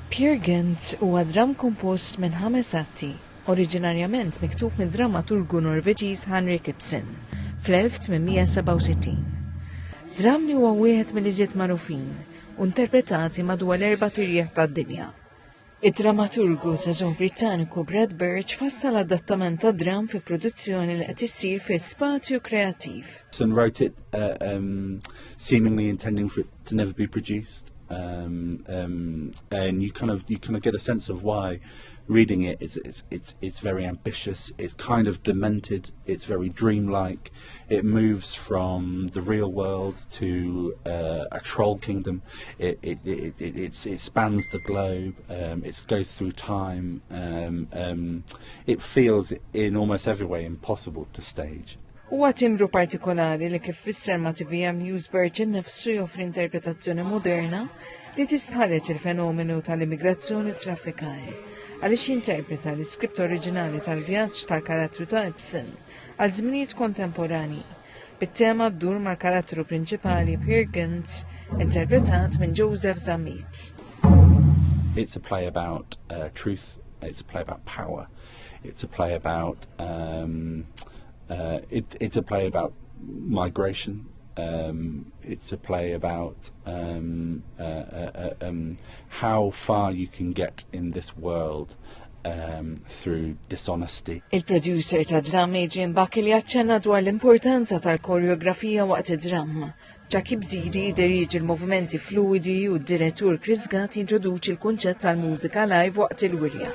Traffikant huwa dramm kompost minn 5 atti, oriġinarjament miktub mid-drammaturgu Norveġiż Henrik Ibsen fl-1867. Dramm li huwa wieħed mill-iżjed magħrufin u interpretati madwar l-4 tirjieq tad-dinja. Id-drammaturgu żagħżugħ Brittaniku Brad Birch fassal adattament ta' Dramm fi produzzjoni li qed issir fi Spazju Kreattiv. Ibsen wrote it seemingly intending for it to never be produced. And you kind of get a sense of why reading it. It's very ambitious. It's kind of demented. It's very dreamlike. It moves from the real world to a troll kingdom. It spans the globe. It goes through time. It feels in almost every way impossible to stage. Huwa timbru partikolari li kif fisser ma' TVM News Birch innifsu joffri interpretazzjoni moderna li tistħarreġ il-fenomenu tal-immigrazzjoni u traffikar, għaliex jinterpreta l-iskript oriġinali tal-vjaġġ tal-karattru ta' Ibsen għal żminijiet kontemporani, bit-tema ddur mal-karattru prinċipali Traffikant, interpretat minn Joseph Zammit. It's a play about truth. It's a play about power. It's a play about it's a play about migration. It's a play about how far you can get in this world through dishonesty. Il-producer ta' Dramm Adrian Buckle jaċċenna dwar l-importanza tal-koreografija waqt id-dramm. Ġaki Bżiri diriġi il-movimenti fluidi u d-direttur Chris Gatt jintroduċi l-kunċett tal-mużika live waqt il-wirja.